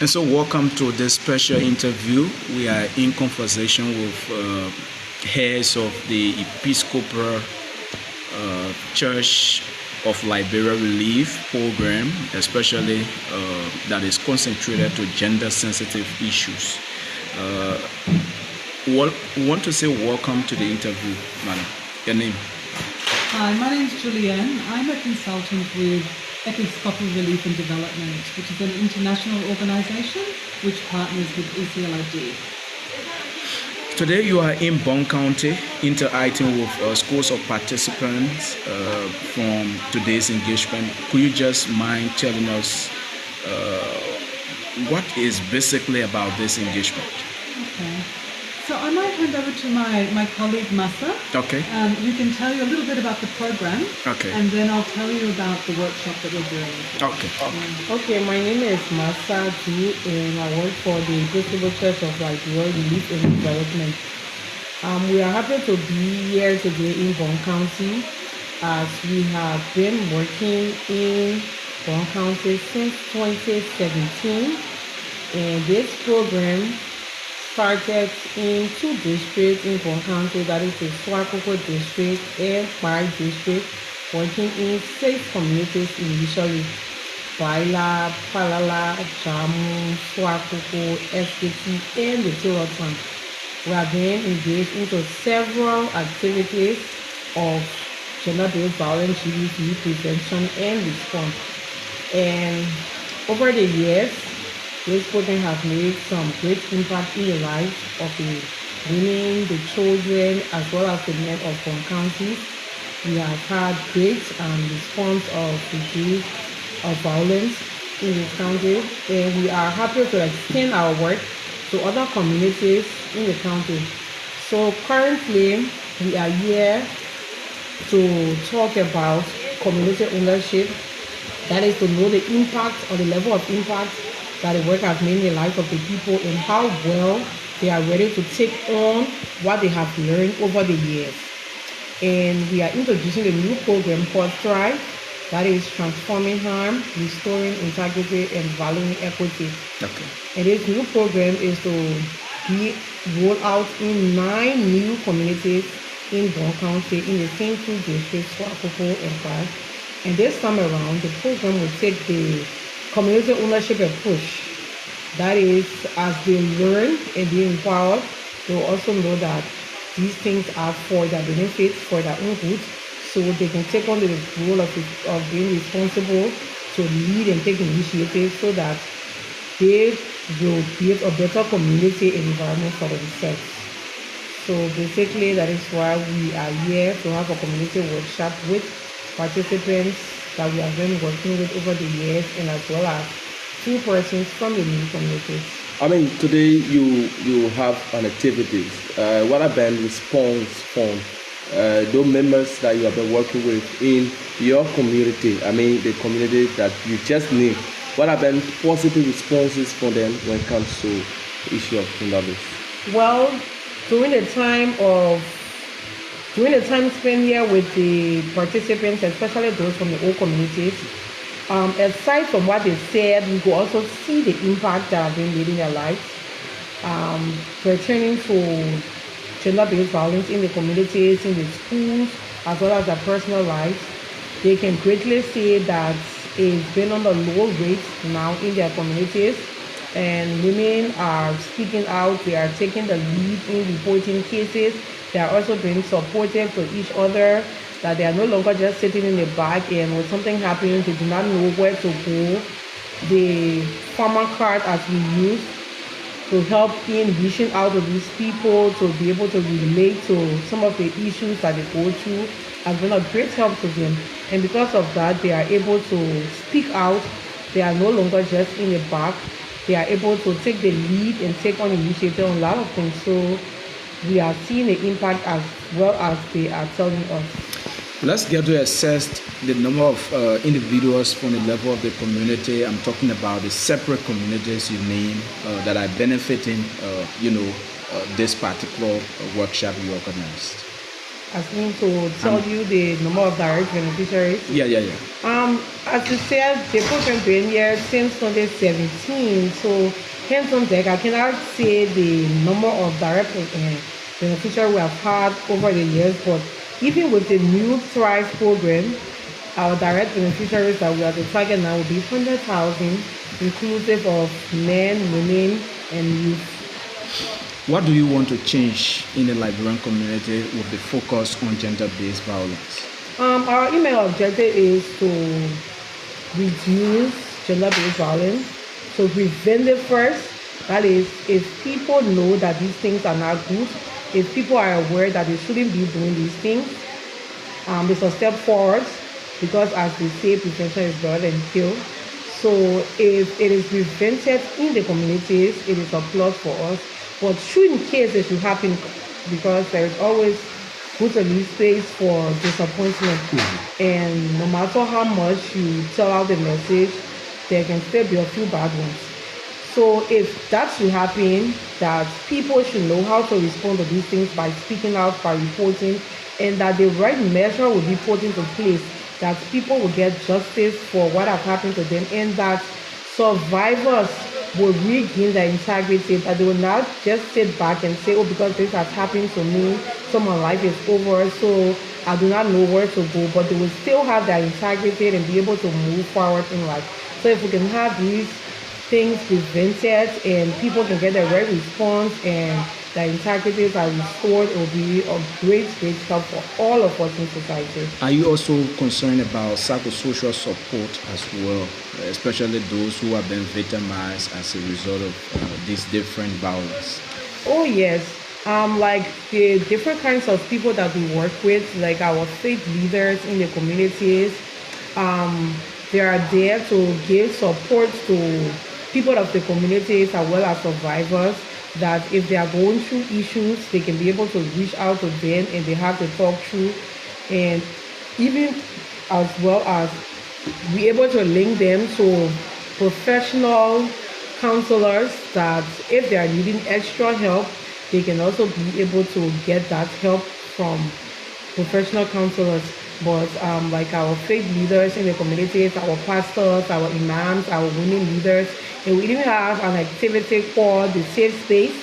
And so welcome to this special interview. We are in conversation with heads of the Episcopal Church of Liberia Relief Program, especially that is concentrated to gender-sensitive issues. We want to say welcome to the interview, madam. Your name? Hi, my name is Julianne. I'm a consultant with Episcopal Relief and Development, which is an international organization which partners with ECLID. Today you are in Gbarnga County interacting with schools of participants from today's engagement. Could you just mind telling us what is basically about this engagement? Okay. So I might hand over to my colleague Masa. Okay. Who can tell you a little bit about the program. Okay. And then I'll tell you about the workshop that we're doing. Okay. Okay, my name is Masa Ju, and I work for the Episcopal Church of Liberia Relief and Development. We are happy to be here today in Gbarnga County, as we have been working in Gbarnga County since 2017, and this program started in two districts in Gbarnga County, that is the Swakoko district and Pai district, working in 6 communities initially: Baila, Palala, Jamu, Swakoko, SKT, and the Tirotan. We have been engaged into several activities of gender-based violence, GBV prevention and response. And over the years, this program has made some great impact in the lives of the women, the children, as well as the men of Gbarnga County. We have had great response of reduce of violence in this county, and we are happy to extend our work to other communities in the county. So currently, we are here to talk about community ownership. That is to know the impact or the level of impact that the work has made in the lives of the people and how well they are ready to take on what they have learned over the years. And we are introducing a new program called Thrive, that is transforming harm, restoring integrity, and valuing equity. Okay. And this new program is to be rolled out in 9 new communities in Gbarnga County in the same 2 districts, Swakoko and Pai. And this time around, the program will take the community ownership approach. That is, as they learn and be empowered, they will also know that these things are for their benefit, for their own good, so they can take on the role of being responsible to lead and take initiative so that they will create a better community environment for themselves. So basically, that is why we are here to have a community workshop with participants that we have been working with over the years, and as well as 2 persons from the new communities. I mean, today you have an activity. What have been response from those members that you have been working with in your community? I mean, the community that you just need. What have been positive responses from them when it comes to the issue of gender-based? Well, during the time spent here with the participants, especially those from the old communities, aside from what they said, we could also see the impact that have been made in their lives, pertaining to gender-based violence in the communities, in the schools, as well as their personal lives. They can greatly see that it's been on the low rates now in their communities, and women are speaking out. They are taking the lead in reporting cases. They are also being supportive to each other, that they are no longer just sitting in the back, and when something happens, they do not know where to go. The farmer card, as we use, to help in reaching out to these people to be able to relate to some of the issues that they go through, has been a great help to them. And because of that, they are able to speak out. They are no longer just in the back. They are able to take the lead and take on initiative on a lot of things. So we are seeing the impact as well as they are telling us. Let's get to assess the number of individuals from the level of the community. I'm talking about the separate communities you name that are benefiting, this particular workshop you organized. asking to tell you the number of direct beneficiaries. Yeah. As you said, the program been here since 2017. So, hands on deck, I cannot say the number of direct beneficiaries we have had over the years, but even with the new Thrive program, our direct beneficiaries that we are to target now will be 100,000, inclusive of men, women, and youth. What do you want to change in the Liberian community with the focus on gender-based violence? Our email objective is to reduce gender-based violence, so prevent it first. That is, if people know that these things are not good, if people are aware that they shouldn't be doing these things, it's a step forward, because as they say, prevention is better than cure. So if it is prevented in the communities, it is a plus for us. But should in case it should happen, because there is always good to leave space for disappointment. And no matter how much you tell out the message, there can still be a few bad ones. So if that should happen, that people should know how to respond to these things by speaking out, by reporting, and that the right measure will be put into place, that people will get justice for what has happened to them, and that survivors will regain their integrity, that they will not just sit back and say, oh, because this has happened to me, so my life is over, so I do not know where to go, but they will still have their integrity and be able to move forward in life. So if we can have these things prevented and people can get the right response and their integrities are restored, it will be a great help for all of us in society. Are you also concerned about psychosocial support as well, especially those who have been victimized as a result of these different violence? Oh yes, like the different kinds of people that we work with, like our faith leaders in the communities, they are there to give support to people of the communities as well as survivors, that if they are going through issues, they can be able to reach out to them and they have to talk through, and even as well as be able to link them to professional counselors, that if they are needing extra help, they can also be able to get that help from professional counselors. But like our faith leaders in the communities, our pastors, our imams, our women leaders, and we even have an activity called the Safe Space,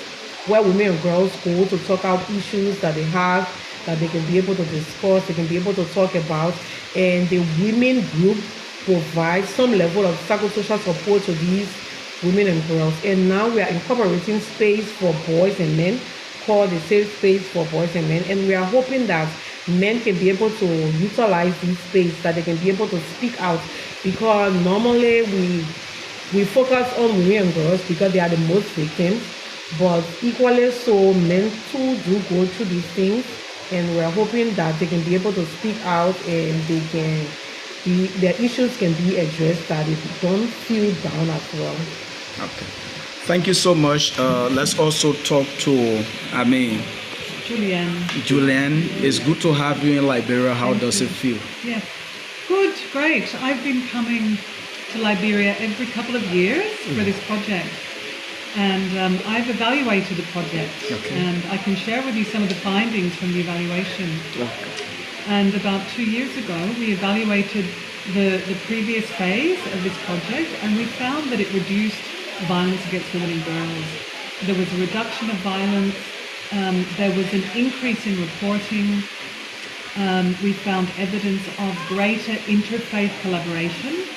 where women and girls go to talk out issues that they have, that they can be able to discuss, they can be able to talk about, and the women group provides some level of psychosocial support to these women and girls. And now we are incorporating space for boys and men called the Safe Space for Boys and Men, and we are hoping that men can be able to utilize this space, that they can be able to speak out, because normally we focus on women and girls because they are the most victims, but equally so men too do go through these things, and we are hoping that they can be able to speak out and they can their issues can be addressed, that they don't feel down as well. Okay, thank you so much. Let's also talk to Julianne, it's good to have you in Liberia. How does it feel? Yeah, good, great. I've been coming to Liberia every couple of years for this project, and I've evaluated the project, and I can share with you some of the findings from the evaluation. And about 2 years ago, we evaluated the previous phase of this project, and we found that it reduced violence against women and girls. There was a reduction of violence. There was an increase in reporting. We found evidence of greater interfaith collaboration,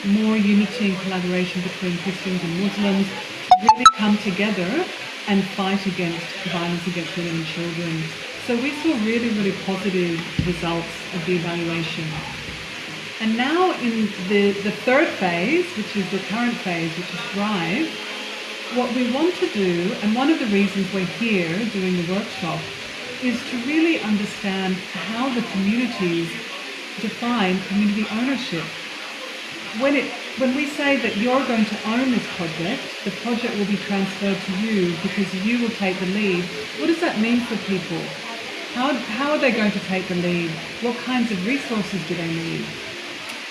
more unity and collaboration between Christians and Muslims to really come together and fight against violence against women and children. So we saw really, really positive results of the evaluation. And now in the third phase, which is the current phase, which is Thrive, what we want to do, and one of the reasons we're here doing the workshop, is to really understand how the communities define community ownership. When we say that you're going to own this project, the project will be transferred to you because you will take the lead. What does that mean for people? How are they going to take the lead? What kinds of resources do they need?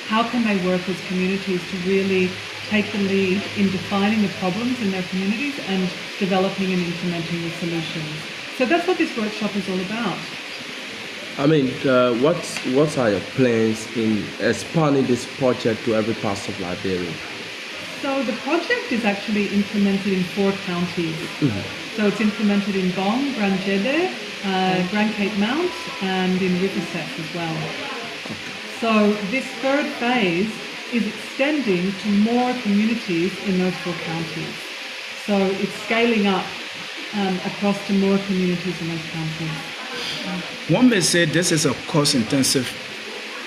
How can they work as communities to really take the lead in defining the problems in their communities and developing and implementing the solutions? So that's what this workshop is all about. I mean, what are your plans in expanding this project to every part of Liberia? So the project is actually implemented in 4 counties. So it's implemented in Bong, Gbarnga, Grand Cape Mount, and in Riversec as well. So this 3rd phase is extending to more communities in those 4 counties. So it's scaling up across to more communities in those counties. One may say this is a cost-intensive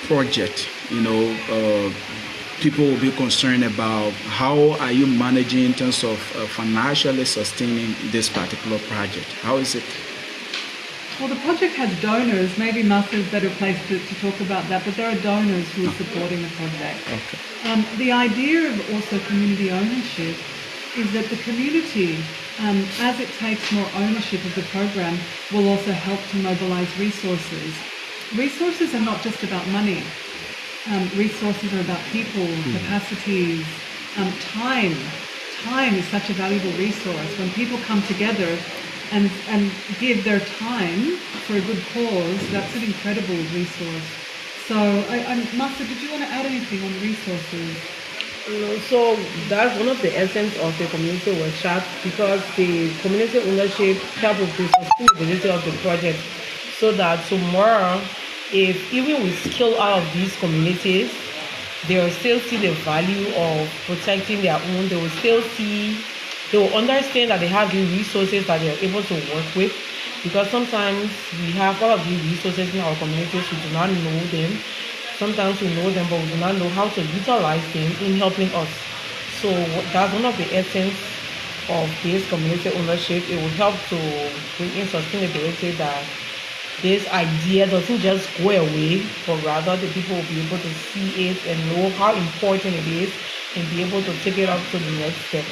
project. People will be concerned about how are you managing in terms of financially sustaining this particular project. How is it? Well, the project has donors. Maybe Masa is better placed to talk about that, but there are donors who are supporting the project. Okay. The idea of also community ownership is that the community, as it takes more ownership of the program, will also help to mobilize resources. Resources are not just about money. Resources are about people, capacities, time. Time is such a valuable resource. When people come together and give their time for a good cause, that's an incredible resource. So, Masa, did you want to add anything on resources? So that's one of the essence of the community workshop, because the community ownership helps with the sustainability of the project, so that tomorrow, if even we scale out of these communities, they will still see the value of protecting their own. They will understand that they have the resources that they are able to work with, because sometimes we have all of these resources in our communities, we do not know them. Sometimes we know them, but we do not know how to utilize them in helping us. So that's one of the essence of this community ownership. It will help to bring in sustainability, that this idea doesn't just go away, but rather the people will be able to see it and know how important it is and be able to take it up to the next step.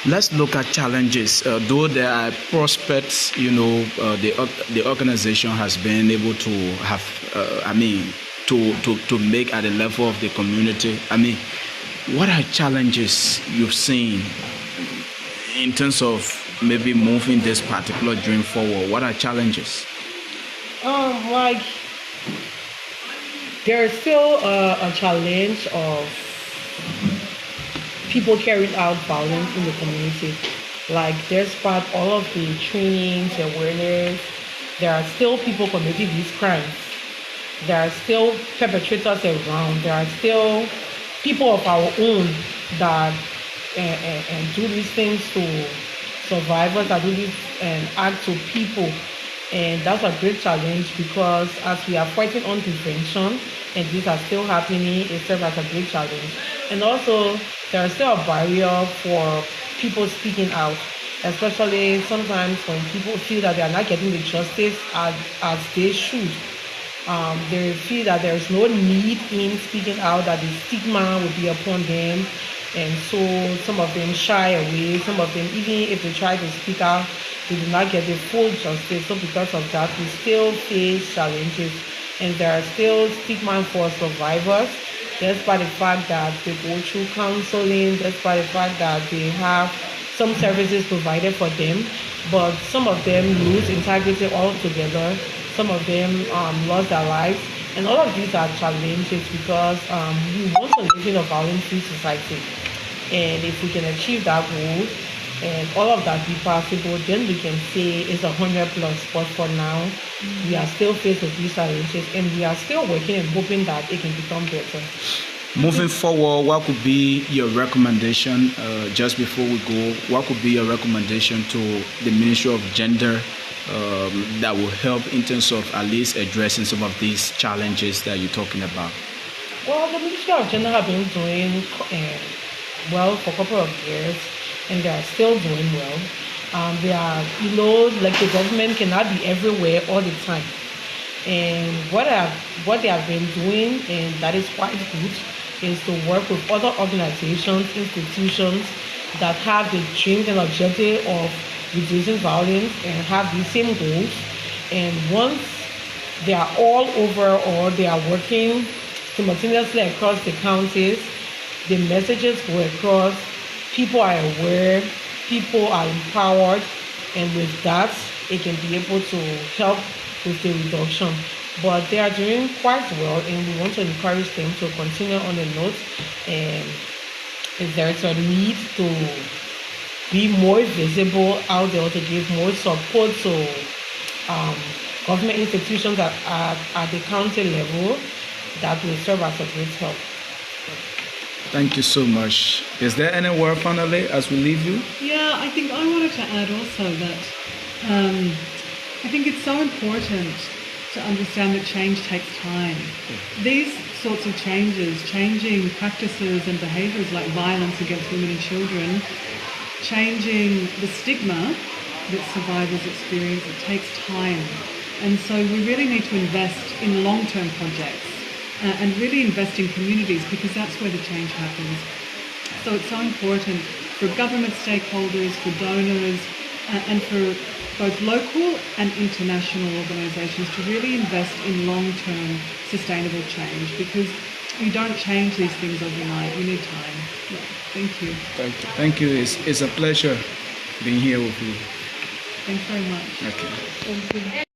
Let's look at challenges. Though there are prospects, the organization has been able to have, to make at the level of the community. What are challenges you've seen in terms of maybe moving this particular dream forward? What are challenges? There's still a challenge of people carrying out violence in the community. Despite all of the trainings, awareness, there are still people committing these crimes. There are still perpetrators around. There are still people of our own that and do these things to survivors, that do this and act to people. And that's a great challenge, because as we are fighting on prevention and these are still happening, it serves as a great challenge. And also, there is still a barrier for people speaking out, especially sometimes when people feel that they are not getting the justice as they should. They feel that there is no need in speaking out, that the stigma will be upon them, and so some of them shy away. Some of them, even if they try to speak out, they do not get the full justice. So because of that, we still face challenges, and there are still stigma for survivors, despite the fact that they go through counseling, despite the fact that they have some services provided for them, but some of them lose integrity altogether. Some of them lost their lives, and all of these are challenges, because we want to live in a violence-free society. And if we can achieve that goal and all of that be possible, then we can say it's 100+. But for now, we are still faced with these challenges, and we are still working and hoping that it can become better. Moving forward, what could be your recommendation, just before we go, what could be your recommendation to the Ministry of Gender that will help in terms of at least addressing some of these challenges that you're talking about? Well, the Ministry of Gender have been doing well for a couple of years, and they are still doing well. They are, the government cannot be everywhere all the time. And what they have been doing, and that is quite good, is to work with other organizations, institutions that have the dream and objective of reducing violence and have the same goals. And once they are all over, or they are working simultaneously across the counties, the messages go across, people are aware, people are empowered, and with that, it can be able to help with the reduction. But they are doing quite well, and we want to encourage them to continue on the note. And if there is a need to be more visible out there, to give more support to government institutions at the county level, that will serve as a great help. Thank you so much. Is there any word finally as we leave you? Yeah, I think I wanted to add also that I think it's so important to understand that change takes time. These sorts of changes, changing practices and behaviours like violence against women and children, changing the stigma that survivors experience, it takes time. And so we really need to invest in long-term projects and really invest in communities, because that's where the change happens. So it's so important for government stakeholders, for donors, and for both local and international organisations to really invest in long-term sustainable change, because you don't change these things overnight. You need time. Yeah. Thank you. Thank you. Thank you. It's a pleasure being here with you. Thanks very much. Okay. Thank you.